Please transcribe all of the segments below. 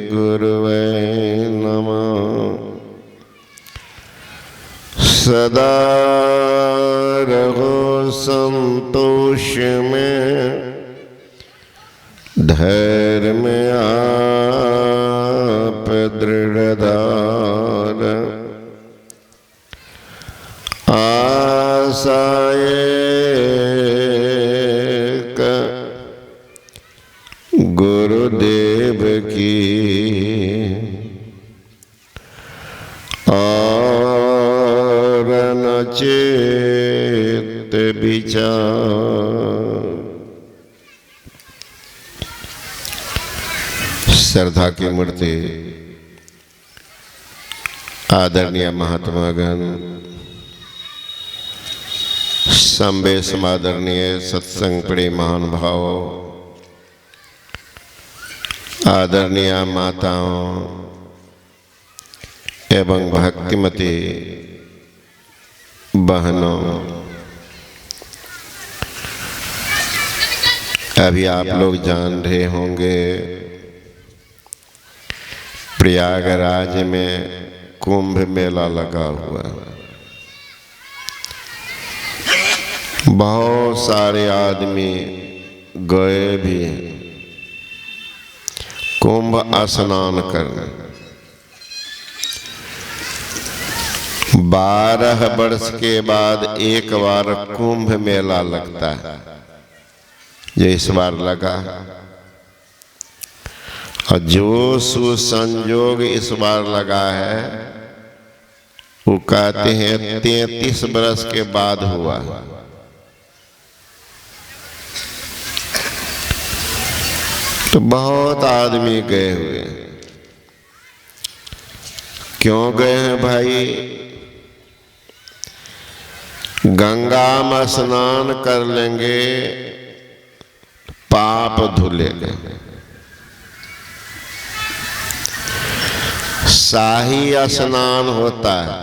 गुरुवे नमः। सदा रहो संतोष में, धैर्य में आप दृढ़धार। आशाए गुरुदेव की और न चित्त विचार। श्रद्धा की मूर्ति आदरणीय महात्मागण, संबे समादरणीय सत्संग प्रिय महान भाव, आदरणीय माताओं एवं भक्तिमती बहनों, अभी आप लोग जान रहे होंगे प्रयागराज में कुंभ मेला लगा हुआ है। बहुत सारे आदमी गए भी हैं कुंभ स्नान करने। 12 वर्ष के बाद एक बार कुंभ मेला लगता है, जो इस बार लगा। और जो सुसंयोग इस बार लगा है वो कहते हैं 33 वर्ष के बाद हुआ। तो बहुत आदमी गए हुए हैं। क्यों गए हैं भाई? गंगा में स्नान कर लेंगे, पाप धुलेंगे। शाही स्नान होता है,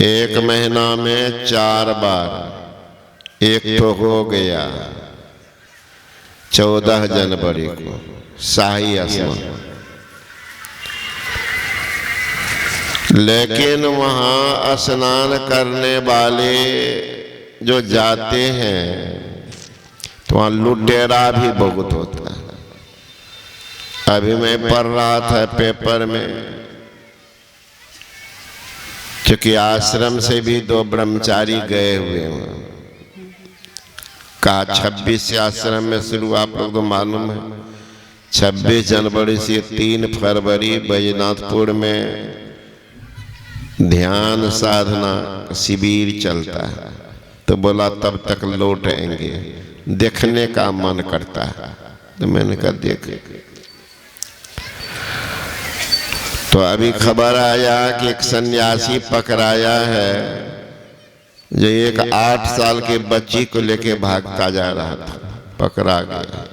1 महीना में 4 बार। एक तो हो गया 14 जनवरी को शाही स्नान। लेकिन वहाँ स्नान करने वाले जो जाते हैं तो वहाँ लुटेरा भी बहुत होता है। अभी मैं पढ़ रहा था पेपर में, क्योंकि आश्रम से भी 2 ब्रह्मचारी गए हुए हैं। कहा 26 से आश्रम में शुरू, आप लोग तो मालूम है। 26 जनवरी से 3 फरवरी बैजनाथपुर में ध्यान साधना शिविर चलता है। तो बोला तब तक लौटेंगे, देखने का मन करता है। तो मैंने कहा देख। तो अभी खबर आया कि एक सन्यासी पकड़ाया है, जो एक 8 साल के बच्ची को लेके भागता जा रहा था, पकड़ा गया।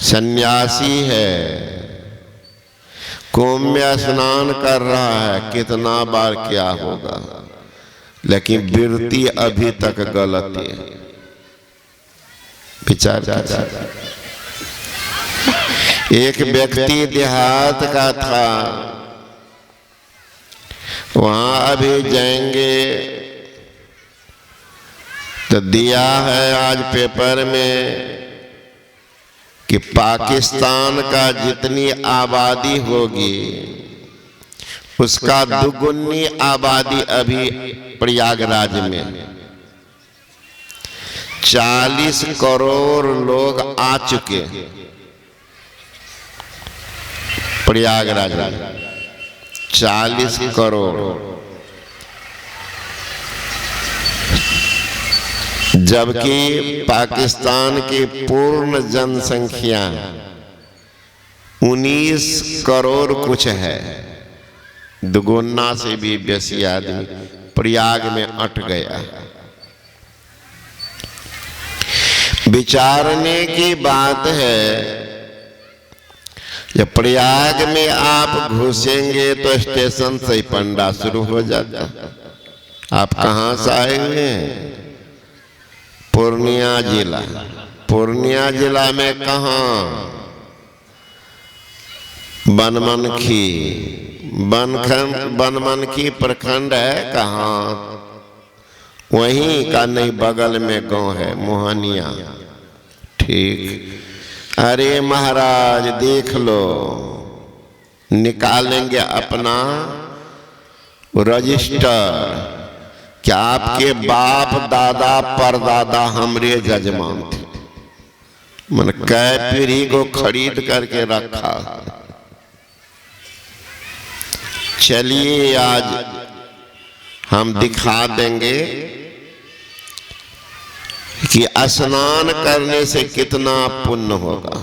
सन्यासी है, कुंभ में स्नान कर रहा है, कितना बार क्या होगा, लेकिन वृत्ति अभी तक गलत है। विचार कीजिए। एक व्यक्ति देहात का था, वहां अभी जाएंगे तो दिया है आज पेपर में कि पाकिस्तान का जितनी आबादी होगी उसका 2 आबादी अभी प्रयागराज में। 40 करोड़ लोग आ चुके प्रयागराज में। 40 करोड़, जबकि पाकिस्तान की पूर्ण जनसंख्या 19 करोड़ कुछ है। 2 से भी बेसी आदमी प्रयाग में अट गया। विचारने की बात है, जब प्रयाग में आप घुसेंगे तो स्टेशन से ही पंडा शुरू हो जाता। आप कहाँ से आएंगे? पूर्णिया जिला। पूर्णिया जिला में कहाँ? बनमनखी। बनमनखी प्रखंड है कहाँ? वहीं का नहीं, बगल में गांव है मोहनिया। ठीक। अरे महाराज देख लो, निकालेंगे अपना रजिस्टर, क्या आपके बाप दादा परदादा हमरे जजमान थे, मन कै पीढ़ी को खरीद करके रखा। चलिए आज हम दिखा देंगे कि स्नान करने से कितना पुण्य होगा।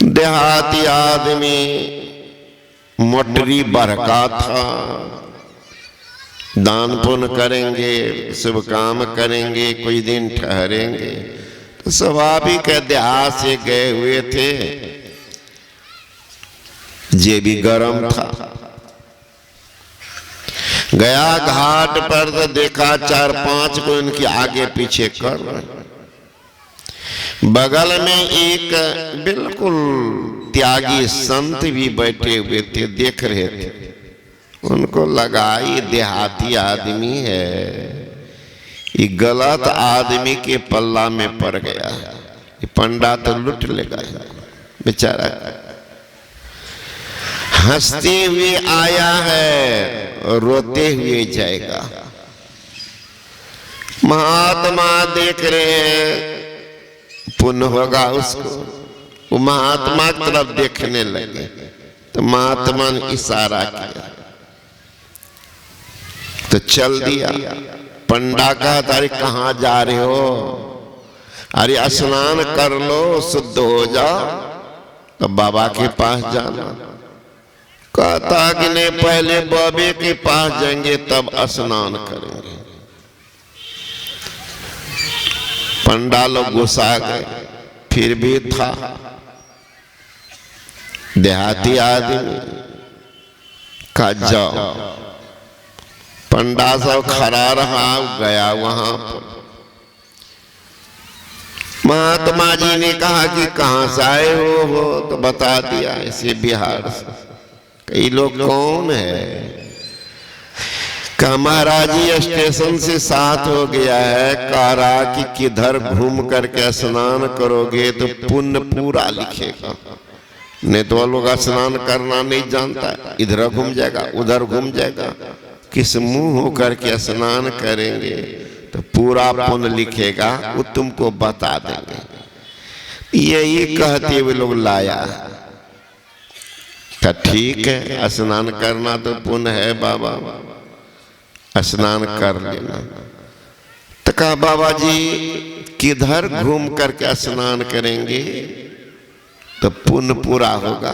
देहाती आदमी मोटरी बरका था, दान पुण्य करेंगे, शुभ काम करेंगे, कोई दिन ठहरेंगे, तो स्वाभाविक है देहात से गए हुए थे, जे भी गर्म था। गया घाट पर तो देखा 4-5 को इनके आगे पीछे कर रहे। बगल में एक बिल्कुल त्यागी संत भी बैठे हुए थे, देख रहे थे। उनको लगा ये देहाती आदमी है, ये गलत आदमी के पल्ला में पड़ गया, ये पंडा तो लूट लेगा बेचारा। हंसते हुए आया है, रोते हुए जाएगा। महात्मा देख रहे हैं, पुण्य होगा उसको। वो महात्मा की तरफ देखने लगे तो महात्मा ने इशारा किया तो चल दिया। पंडा कहा अरे कहाँ जा रहे हो? अरे स्नान कर लो, शुद्ध हो जाओ, तो बाबा के पास जाना। कहता कि नहीं, पहले बाबे के पास जाएंगे तब स्नान करेंगे। पंडा लोग गुस्सा गए, फिर भी था देहाती आदमी का जाओ। पंडा सब खड़ा रहा, गया वहां पर। महात्मा जी ने कहा कि कहां से आए हो तो बता दिया, ऐसे बिहार से। कई लोग कौन है? का महाराज जी स्टेशन से साथ हो गया है, कह रहा कि किधर घूम करके स्नान करोगे तो पुण्य पूरा लिखेगा। नहीं तो वो लोग स्नान करना नहीं जानता, इधर घूम जाएगा उधर घूम जाएगा। किस मुंह होकर के स्नान करेंगे तो पूरा पुण्य लिखेगा, वो तुमको बता देंगे। यही कहते हुए लोग लाया। तो ठीक है, स्नान करना तो पुण्य है बाबा, स्नान कर लेना। तो कहा बाबा जी किधर घूम करके स्नान करेंगे तो पुण्य पूरा होगा?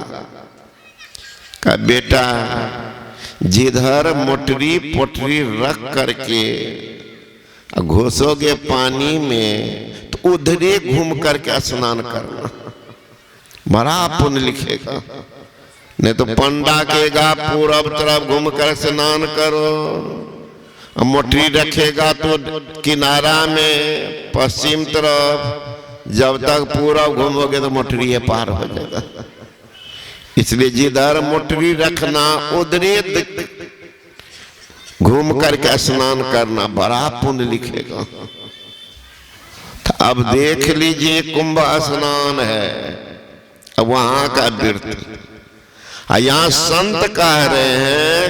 का बेटा जिधर मोटरी पोटरी रख करके घुसोगे पानी में तो उधरे घूम करके स्नान करना, बड़ा पुण्य लिखेगा। नहीं तो पंडा कहेगा पूरब तरफ घूम कर स्नान करो, मोटरी रखेगा तो किनारा में पश्चिम तरफ, जब तक पूरब घूमोगे तो मोटरी पार हो जाएगा। इसलिए जिधर मोटरी रखना उधरे घूम करके स्नान करना, बड़ा पुण्य लिखेगा। तो अब देख लीजिए कुंभ स्नान है, अब वहां का व्रत। यहाँ संत कह रहे हैं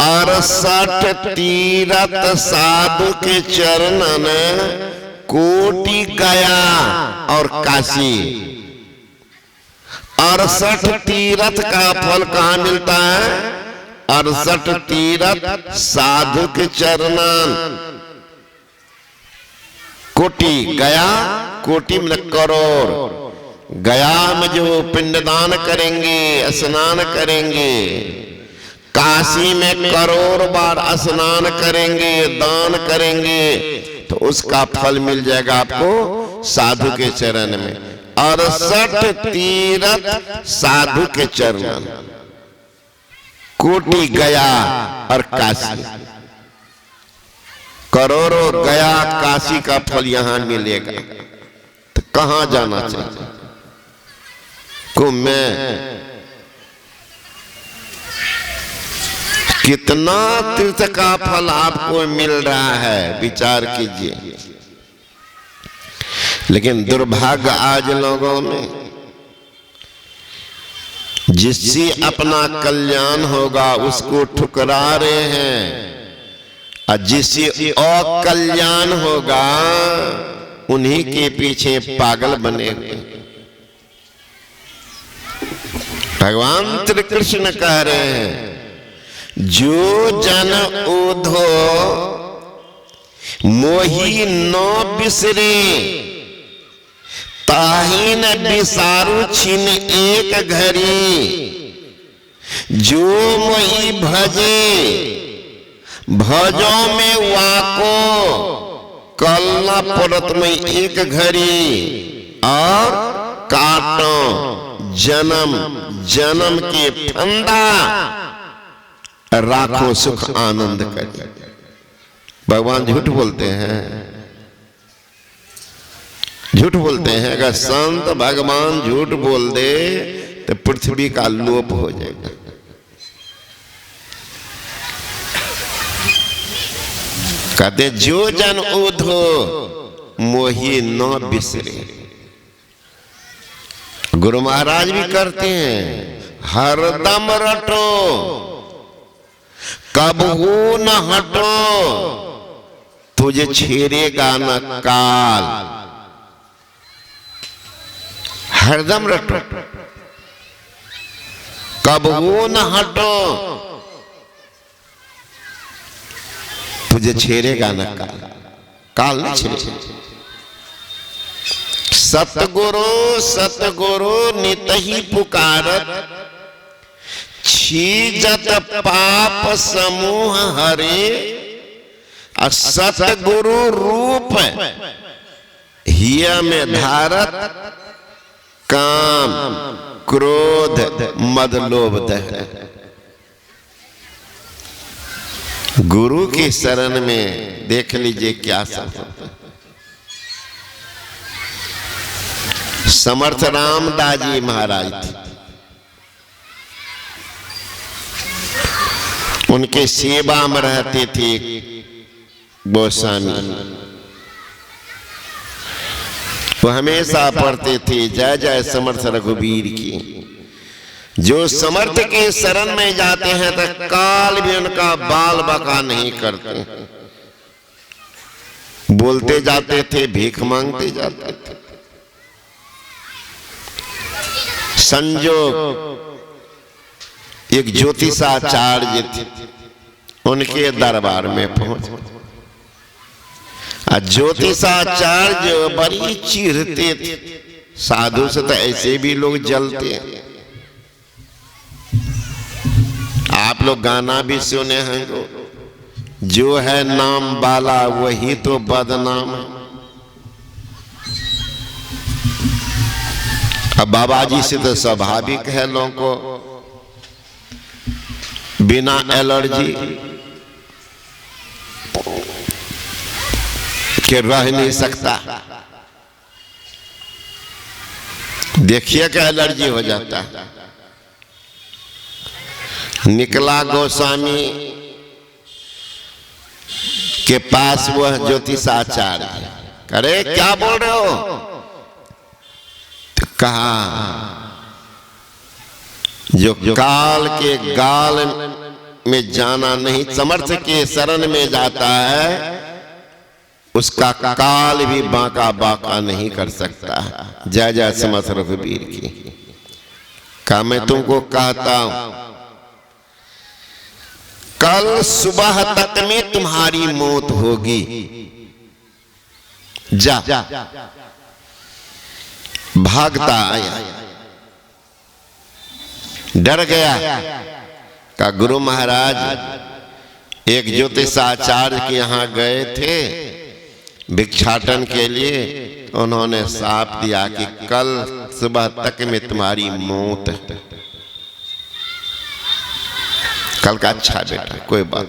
68 तीरथ साधु के चरणन कोटि गया और काशी। 68 तीरथ का फल कहाँ मिलता है? 68 तीरथ साधु के चरणन कोटि गया, कोटि में करोड़। गया में जो पिंडदान करेंगे, स्नान करेंगे, काशी में करोड़ बार स्नान करेंगे, दान करेंगे, तो उसका फल मिल जाएगा आपको साधु के चरण में। 68 तीरथ साधु के चरण, कोटि गया और काशी। करोड़ों गया काशी का फल यहां मिलेगा, तो कहां जाना चाहिए? कुंभ में कितना तीर्थ का फल आपको मिल रहा है, विचार कीजिए। लेकिन दुर्भाग्य आज लोगों में, जिससे अपना कल्याण होगा उसको ठुकरा रहे हैं, और जिससे अकल्याण होगा उन्हीं के पीछे पागल बने हुए। भगवान श्री कृष्ण कह रहे हैं, जो जन ओधो मोही न बिसरे, ताही न बिसारू छिन एक घड़ी। जो मोही भजे भजो में वाको, कल न पड़त में एक घड़ी। और काटो जन्म जन्म के फंदा, राखो सुख आनंद कर। भगवान झूठ बोलते हैं, झूठ बोलते हैं। अगर संत भगवान झूठ बोल दे तो पृथ्वी का लोप हो जाएगा। कहते जो जन ओधो मोही न बिसरे। गुरु महाराज भी करते हैं, हरदम रटो कबहू न हटो, तुझे छेड़ेगा न काल। हरदम रटो कबहू न हटो, तुझे छेड़ेगा न काल। काल नहीं छेड़ेगा। सतगुरु सतगुरु नित ही पुकारत, छीजत पाप समूह हरे। सतगुरु रूप हिया में धारत, काम क्रोध मद लोभ दह। गुरु की शरण में देख लीजिए क्या सब। समर्थ रामदास जी महाराज थे, उनके सेवा में रहते थे गोस्वामी। वो हमेशा पढ़ते थे जय जय समर्थ रघुवीर की। जो समर्थ के शरण में जाते हैं तो काल भी उनका बाल बाका नहीं करते। बोलते जाते थे, भीख मांगते जाते थे। संजोग एक ज्योतिषाचार्य थे, उनके दरबार में पहुंच। ज्योतिषाचार्य बड़ी चिढ़ते थे। साधु से तो ऐसे भी लोग जलते हैं। आप लोग गाना भी सुने हैं, जो है नाम वाला वही तो बदनाम है। अब बाबा जी से तो स्वाभाविक है लोगों को बिना एलर्जी के रह नहीं सकता। देखिए क्या एलर्जी हो जाता है। निकला गोस्वामी के पास वह ज्योतिषाचार्य, अरे क्या बोल रहे हो? तो कहा जो काल के गाल में जाना नहीं, समर्थ के शरण में जाता है, उसका काल भी बांका बांका नहीं कर सकता। जय जय समर्थ रघुवीर की। कहा मैं तुमको कहता हूं, कल सुबह तक में तुम्हारी मौत होगी। जा। भागता आया, डर गया। का गुरु महाराज एक ज्योतिषाचार्य के यहाँ गए थे भिक्षाटन के लिए, उन्होंने साफ दिया कि कल सुबह तक में तुम्हारी मौत है। कल का अच्छा बेटा, कोई बात।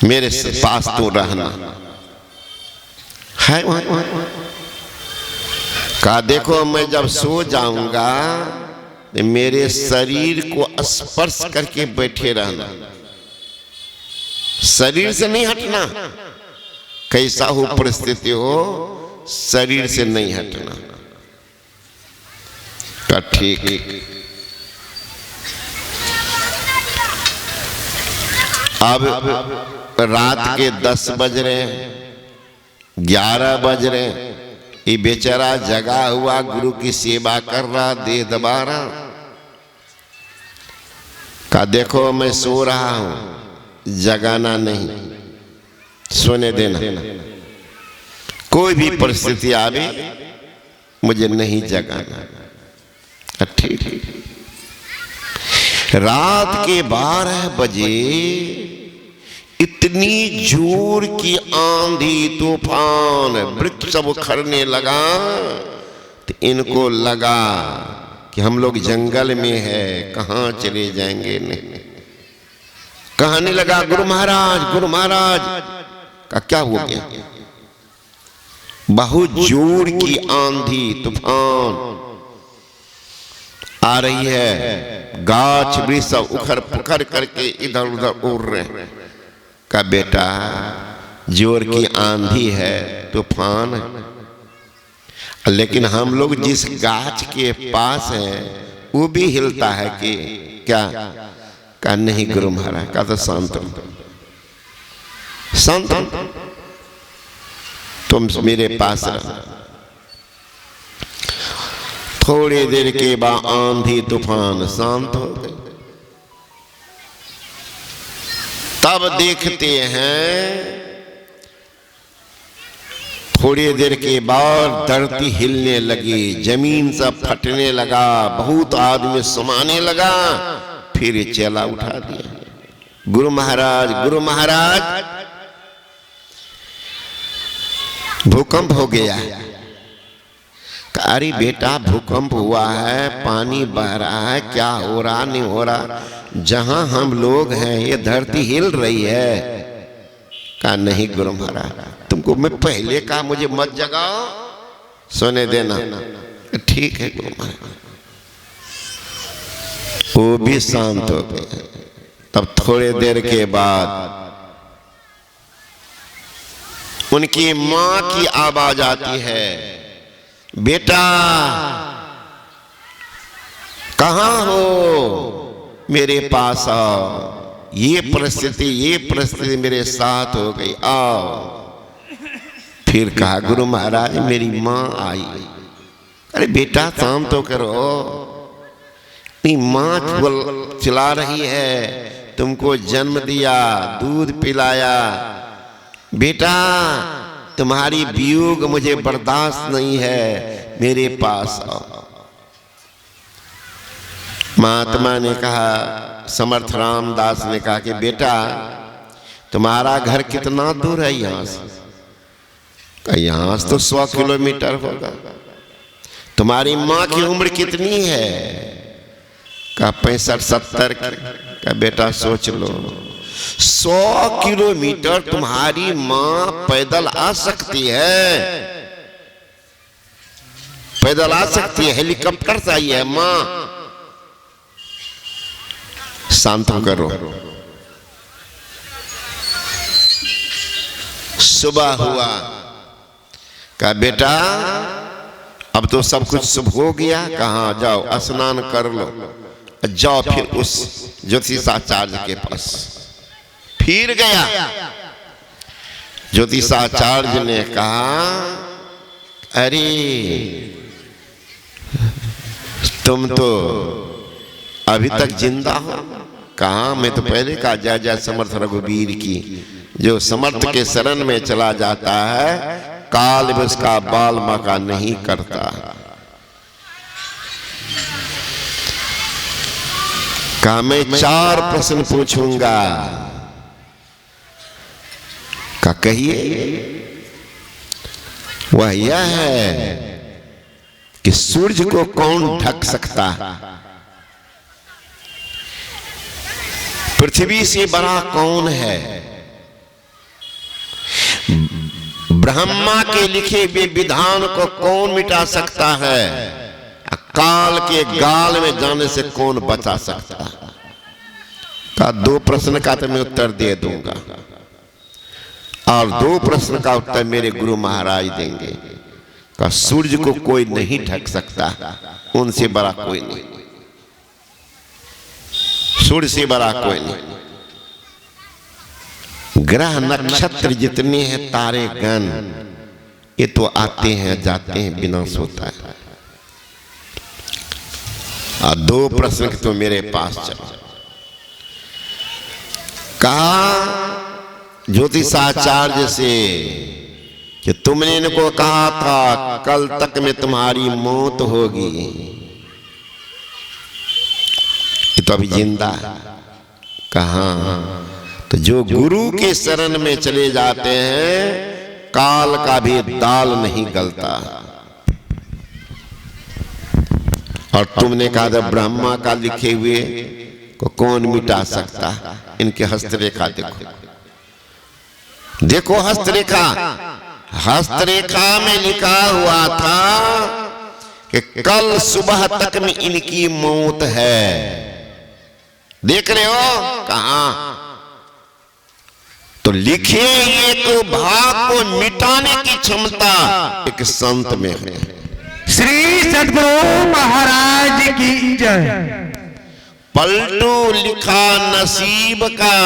मेरे पास तो रहना है। वहां कहा देखो मैं जब सो जाऊंगा तो मेरे शरीर को स्पर्श करके बैठे रहना, शरीर से नहीं हटना, कैसा हो परिस्थिति हो शरीर से नहीं हटना। तो ठीक। अब रात के 10 बज रहे, 11 बज रहे, ये बेचारा जगा हुआ गुरु की सेवा कर रहा, दे दबा रहा। कहा देखो मैं सो रहा हूं, जगाना नहीं, सोने देना, कोई भी परिस्थिति आवे मुझे नहीं जगाना। ठीक। रात के 12 बजे इतनी जोर की आंधी तूफान, वृक्ष सब उखड़ने लगा, तो इनको लगा कि हम लोग जंगल में है, कहां चले जाएंगे। नहीं कहने लगा गुरु महाराज का क्या हो गया? बहुत जोर की आंधी तूफान आ रही है, गाछ भी सब उखड़ पुखड़ करके इधर उधर उड़ रहे हैं। का बेटा जोर की आंधी है, तूफान है, लेकिन हम लोग जिस गाछ के पास हैं वो भी हिलता है कि क्या? का नहीं गुरु महाराज। का तो शांत तुम मेरे पास रहो। थोड़ी देर के बाद आंधी तूफान शांत हो गए। तब देखते हैं थोड़ी देर के बाद धरती हिलने लगी, जमीन सब फटने लगा, बहुत आदमी समाने लगा। फिर चला उठा दिया, गुरु महाराज भूकंप हो गया। अरे बेटा भूकंप हुआ है, पानी बह रहा है, क्या हो रहा नहीं हो रहा, जहां हम लोग हैं ये धरती हिल रही है। कहा नहीं गुरु महाराज, तुमको मैं पहले कहा मुझे मत जगाओ, सोने देना। ठीक है गुरु महाराज। वो भी शांत हो गए। तब थोड़े देर के बाद उनकी मां की आवाज आती है, बेटा कहां हो, मेरे पास आओ, ये परिस्थिति मेरे साथ हो गई, आओ। फिर कहा गुरु महाराज मेरी मां आई। अरे बेटा शांत तो करो, नहीं मां चिल्ला रही है, तुमको जन्म दिया, दूध पिलाया, बेटा तुम्हारी वियोग मुझे बर्दाश्त नहीं है, मेरे पास आओ। महात्मा ने कहा, समर्थ रामदास ने कहा कि बेटा तुम्हारा घर कितना दूर है यहाँ से? यहाँ से तो 100 किलोमीटर होगा। तुम्हारी माँ की उम्र कितनी है? का 65-70 का। बेटा सोच लो, 100 किलोमीटर तुम्हारी माँ पैदल आ सकती है, पैदल आ सकती है, हेलीकॉप्टर से आई है माँ। शांत करो। सुबह हुआ, कहा बेटा अब तो सब कुछ शुभ हो गया, कहाँ जाओ स्नान कर लो, जाओ फिर उस ज्योतिषाचार्य के पास। फिर गया, ज्योतिषाचार्य ने कहा अरे तुम तो अभी तक जिंदा हो। कहा मैं तो पहले कहा जय जय समर्थ रघुवीर की, जो समर्थ के शरण में चला जाता है काल भी उसका बाल बांका नहीं करता। कहा मैं 4 प्रश्न पूछूंगा। का कहिए। वह यह है कि सूरज को कौन ढक सकता है, पृथ्वी से बड़ा कौन है, ब्रह्मा के लिखे हुए विधान को कौन मिटा सकता है? काल के गाल में जाने से कौन बचा सकता है? का 2 प्रश्न का तो मैं उत्तर दे दूंगा और 2 प्रश्न का उत्तर मेरे गुरु महाराज देंगे। का सूर्य को कोई नहीं ढक सकता, उनसे बड़ा कोई नहीं, सूर्य से बड़ा कोई नहीं। ग्रह नक्षत्र जितने हैं, तारे गण, ये तो आते हैं जाते हैं, विनाश होता है। और 2 प्रश्न तो मेरे पास चलो। कहा ज्योतिषाचार्य से कि तुमने इनको कहा था कल तक में तुम्हारी मौत होगी, ये तो अभी जिंदा है। कहाँ? तो जो गुरु के शरण में चले जाते हैं, काल का भी दाल नहीं गलता। और तुमने कहा जब ब्रह्मा का लिखे हुए को कौन मिटा सकता? इनके हस्तरेखा देखो, देखो हस्तरेखा। हस्तरेखा में लिखा हुआ था कि कल सुबह तक में इनकी मौत है। देख रहे हो? कहां? तो लिखे एक भाग को मिटाने की क्षमता एक संत में है। श्री सद्गुरु महाराज की जय। पलटू लिखा नसीब का।